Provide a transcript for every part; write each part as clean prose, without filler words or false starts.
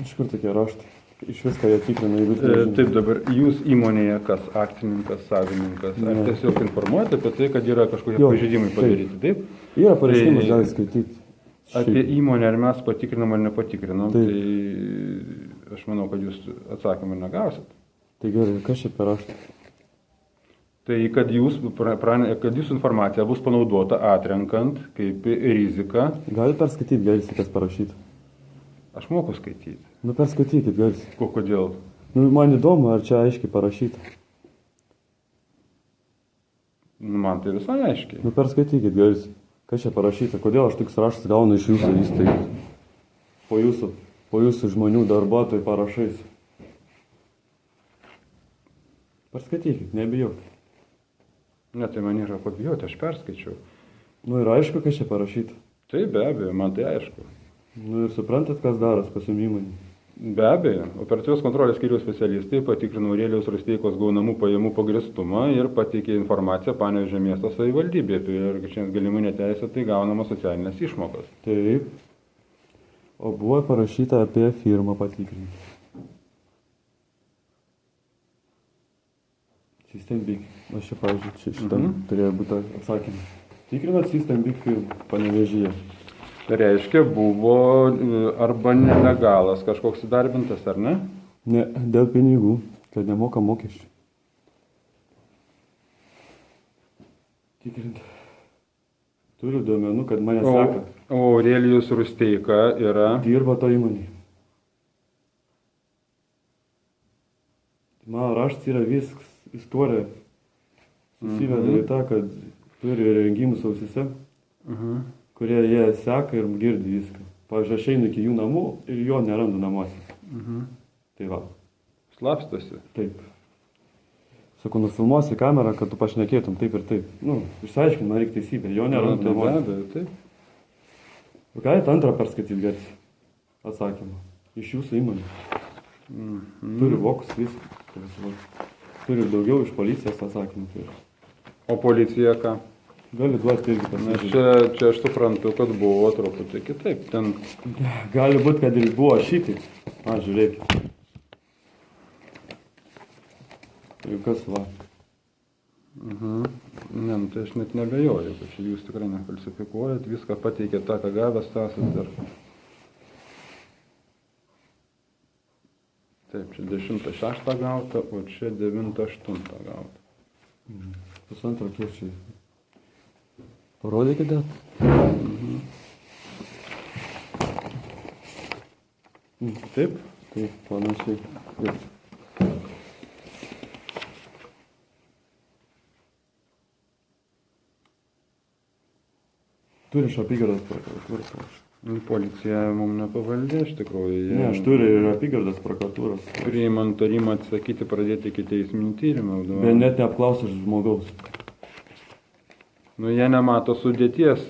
Iš kur tokie raštai? Iš viską jie tikrina, jeigu tai Taip, dabar jūs įmonėje kas akcininkas, savininkas, ar Ne. tiesiog informuojate apie tai, kad yra kažkokie Jo, pažeidimai padaryti, taip? yra pareiškimas, Tai- gali skaityti. Apie įmonę, ar mes patikrinam ar nepatikrinam, Taip. tai aš manau, kad jūs atsakymą negausit. Tai gerai, kas čia per raštą? Tai kad jūsų informacija bus panaudota atrenkant kaip rizika, Gali perskaityti, gali kas parašyti. aš moku skaityti. Nu perskaitykit, gali. Kodėl? Nu, man įdomu, ar čia aiškiai parašyta. Nu, man tai visai aiškiai. Nu perskaitykit, gali. Kas čia parašyta? Kodėl aš toks raštas gaunu iš jūsų įstaigos? Po jūsų žmonių darbuotojų parašais. Perskaitykit, nebijok. Ne, tai man yra ko bijoti, aš perskaičiau. Nu ir aišku, kas čia parašyta. Tai be abejo, man tai aišku. Nu ir suprantat, kas daros pas jum įmonį. Be abejo, operatyvios kontrolės skyriaus specialistai patikrino Aurelijaus Rusteikos gaunamų pajamų pagrįstumą ir pateikė informaciją Panevėžio miesto savivaldybė apie galimai neteisėtai gaunamas socialinės išmokas. Taip. O buvo parašyta apie firmą patikrinti. System Big. Aš čia, pavyzdžiui, šitam turėjo būti atsakymas. Tikrinat System Big firmą Panevėžyje. Tai reiškia, buvo arba nelegalas kažkoks įdarbintas, ar ne? Ne, dėl pinigų, kad nemoka mokesčių. Tikrint. Turiu duomenų, kad mane seka. O Aurelijus Rusteika yra... Dirba to įmonėje. Mano raštas yra viskas, istorija. Susiveda į tą, kad turi rengimus ausise, kurie jie seka ir girdi viską. Pavyzdžiui, aš einu iki jų namų ir jo nerandu namuose. Tai va. Slapstosi. Taip. Sakau, nufilmuosi kamerą, kad tu pašnekėtum taip ir taip. Nu, išsiaiškini, man reikia teisybę. Jo nerandu Be namuose. abejo, taip. Galite antrą perskaityti garsiai. Atsakymą. Iš jūsų įmonės. Turi vokus viską. Turi daugiau iš policijos atsakymų. Turi. O policija ką? Gali duoti irgi Nes pasižiūrėti. čia aš suprantu, kad buvo truputį kitaip. Ten Gali būti, kad ir buvo šitaip. Žiūrėkit. Ir kas va. Ne, nu, tai aš net nebejoju, kad čia jūs tikrai nefalsifikuojat, viską pateikėt tą, ką gavęs esat dar. Taip, čia 10.6 gauta, o čia 9.8 gauta. Pusantro kiek čia. Parodykit dat. Taip? Taip, panašiai. Ir turi iš apygardos prokuratūros. Nu, policija mums nepavaldi, iš tikrųjų. Ne, aš turiu ir apygardos prokuratūros. Priimant tarimą atsakyti pradėti iki teisminį tyrimą. Bet net neapklausęs žmogaus. Nu, jie nemato sudėties,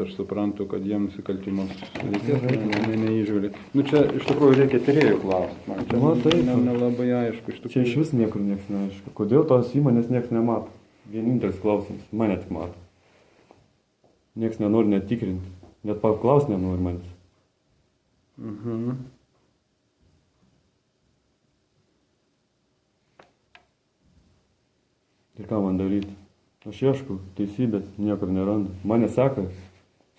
aš suprantu, kad jiems nusikaltimas sudėties neįžiūri. Nu, čia iš tikrųjų reikia tyrėjų klausti. Man čia taip. nelabai aišku. Iš Čia tikrųjų. iš vis niekur nieks neaišku. Kodėl tos įmonės nieks nemato? Vienintelis klausimas. Mane tik mato. Nieks nenori net tikrinti. Net paklaus nenori manęs. Ir ką man daryti? Aš ieškau teisybės, niekur nerandu. Mane seka.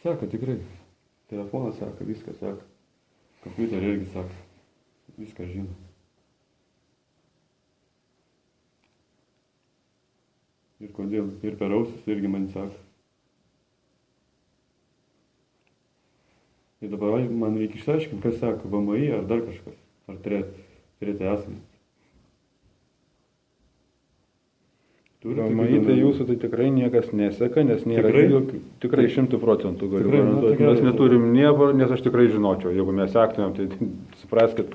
Seka tikrai. Telefonas seka, viską seka. Kompiuterį irgi seka. Viską žino. Ir kodėl? Ir per ausis irgi man seka. Ir dabar man reikia išsiaiškinti, kas seka, VMI ar dar kažkas. Ar turėti asmenį. VMI tai jūsų tai tikrai niekas neseka, nes nėra tikrai 100% galiu Tikrai, garantuoti. Mes neturim nieko, nes aš tikrai žinočiau, jeigu mes sektumėm, tai supras, kad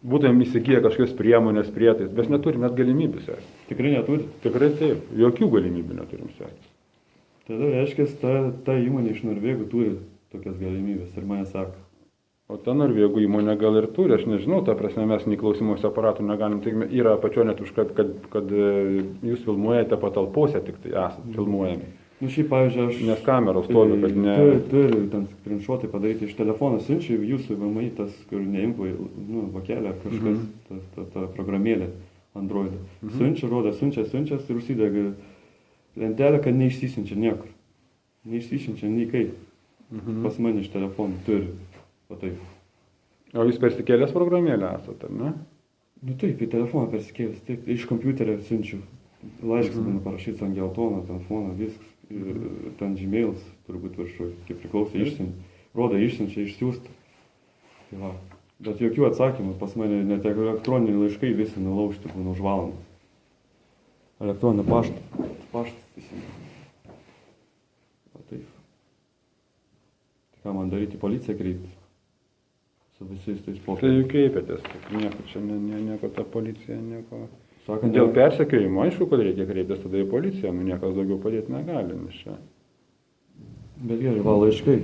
būtumėm įsigiję kažkokios priemonės prietais, bet neturim net galimybių sekti. Tikrai neturi? Tikrai taip, jokių galimybių neturim sekti. Tada reiškia, ta įmonė iš Norvegų turi tokias galimybės ir mane seka. O ta Norvegų įmonė gal ir turi, aš nežinau, ta prasme mes nei klausimuose aparatų negalim, tai yra apačio net už kad jūs filmuojate patalpose, tik tai esate filmuojami. Nu, šiaip, pavyzdžiui, aš... Nes kameros stovi, kad ne... Turi ten skrinšotai padaryti iš telefono, siunčia jūsų VMI tas, kur neimplai, nu, vakelė, kažkas, ta programėlė Android. Siunčia, rodo, siunčia ir užsidega lentelė, kad neišsisinčia niekur. Neišsisinčia nei kaip. Pas mane iš telefonų turi. O taip. O jūs persikėlęs programėlę esate, ne? Nu taip, į telefoną persikėlęs, taip, iš kompiuterio siunčiu. Laiškas būna parašytas ant geltono, telefono, viskas. Ir ten Gmailas turbūt viršui, kaip priklausė išsiunčia. Rodo išsiunčia, išsiųsta. Tai va. Bet jokių atsakymų, pas mane net elektroniniai laiškai visi nulaužti būna už valandą. Elektroninio paštas teisingai. Va taip. Tai ką man daryti, policiją kreiptis? Su visais tais pokalbiais. Tai jau kreipėtės, nieko čia, nieko ta policija, nieko... Sakant, dėl persekiojimo, aišku, kad reikia kreiptis tada į policiją, nu niekas daugiau padėti negali, nes čia. Bet gerai, va, laiškai.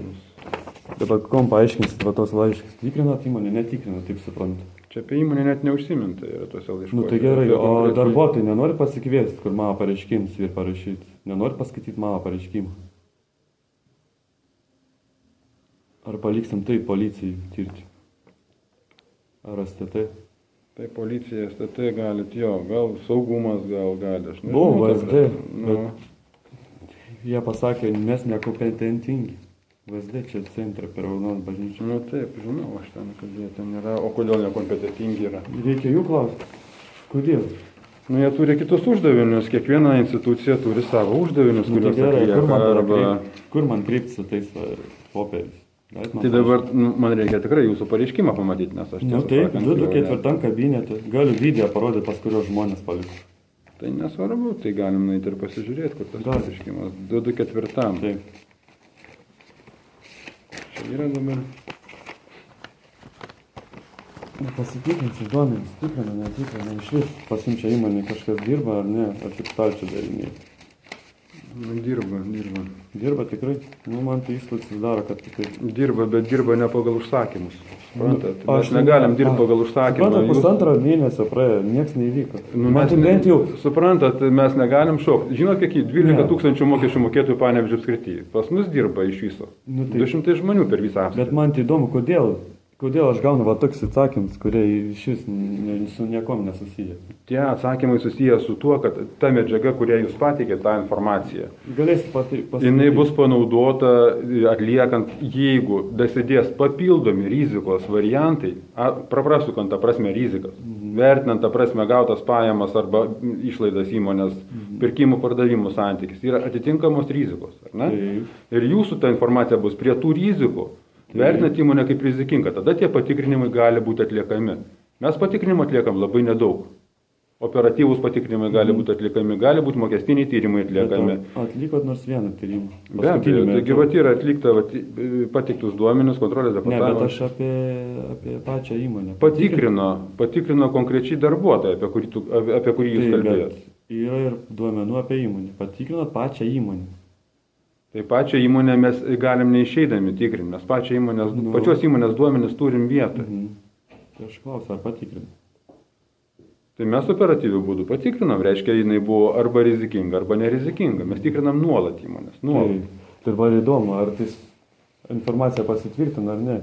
Dabar kom paaiškinsit, va tos laiškas. Tikrinat įmonę, netikrinat, taip suprantu. Čia apie įmonę net neužsiminta yra tuose laiškuose. Nu tai gerai, o darbuotojai nenori pasikviesti, kur mano pareiškimus ir parašyti? Nenori paskaityti mano pareiškimą? Ar paliksim tai policijai tirti? Ar STT? Tai policija, STT galit, jo, gal saugumas gal gali, aš nežinau. Buvo VSD, nu. Jie pasakė, mes nekompetentingi. VSD čia centre per Raudoną bažnyčią. Nu taip, žinau, aš ten, kad jie ten yra, o kodėl nekompetentingi yra? Reikia jų klausti. Kodėl? Nu jie turi kitus uždavinius, kiekviena institucija turi savo uždavinius, Nu, tai kuriuos gerai, atlieka, kur man kreiptis su tais popieriais? Tai dabar man reikia tikrai jūsų pareiškimą pamatyti, nes aš Nu taip, 224 kabinete. Galiu video parodyti, pas kurios žmonės paliko. Tai nesvarbu, tai galim nueiti ir pasižiūrėti, kur tas pareiškimas. 224. Taip. Čia yra dabar. Pasitikrinsiu duomenis, tikrina, netikrina, išvis pasiunčia įmonė, kažkas dirba ar ne, ar tik stalčių darinėja. Dirba. Dirba tikrai, nu man tai įspūdis daro, kad tikrai. Dirba, bet dirba ne pagal užsakymus. Suprantat, mes negalim dirbti pagal užsakymą. Suprantat, pusantro mėnesio praėjo, nieks neįvyko. Nu, Man tai bent jau. Suprantat, mes negalim šokti. Žinot, kiek 12 000 mokesčių mokėtojų Panevėžio apskrityje. Pas mus dirba iš viso. Nu, tai, 200 žmonių per visą apskritį. bet man tai įdomu, kodėl aš gaunu va toks atsakymus, kurie iš vis su niekom nesusiję. Tie atsakymai susiję su tuo, kad ta medžiaga, kurią jūs pateikėte, tą informaciją, Galėsit pasakyti. jinai bus panaudota atliekant, jeigu dasidės papildomi rizikos variantai, praprasukant tą prasme rizikas, vertinant tą prasme gautas pajamas arba išlaidas įmonės, pirkimų pardavimų santykis, yra atitinkamos rizikos, ar ne? Taip. Ir jūsų ta informacija bus prie tų rizikų, vertinant įmonę kaip rizikinga, tada tie patikrinimai gali būti atliekami. Mes patikrinimą atliekam labai nedaug. Operatyvūs patikrinimai gali būti atliekami, gali būti mokestiniai tyrimai atliekami. Atlikot nors vieną tyrimą. Be abejo, taigi vat yra atlikta pateiktus duomenis kontrolės Ne, bet departamentas. aš apie pačią įmonę. Patikrino konkrečiai darbuotoją, apie kurį jūs kalbėjot. Yra ir duomenų apie įmonę. Patikrinot pačią įmonę. Tai pačią įmonę mes galim neišeidami tikrinti, mes pačios įmonės duomenis turim vietą. Tai aš klausiu, ar patikrinot? Tai mes operatyvių būdų patikrinam, reiškia, jinai buvo arba rizikinga, arba nerizikinga. Mes tikrinam nuolat įmonės. Nuolat. Tai var įdomu, ar tai informacija pasitvirtina ar ne.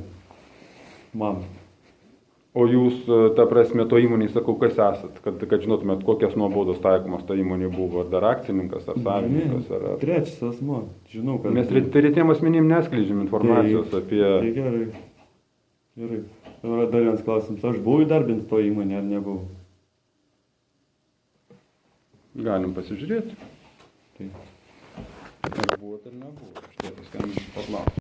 Man. O jūs, ta prasme, to įmonėje sakau, kas esat, kad žinotumėt, kokias nuobaudos taikomas ta įmonė buvo, ar dar akcininkas, ar savininkas, ar... Trečias asmuo, žinau, kad... Mes retiem asmenim neskleidžiam informacijos apie... Tai gerai. Dabar dar vienas klausimas, aš buvau įdarbinti to įmonė ar nebuvau? Galim pasižiūrėti. Tai. Ar buvo, ar nebuvo. Štai paskambinti paklausti.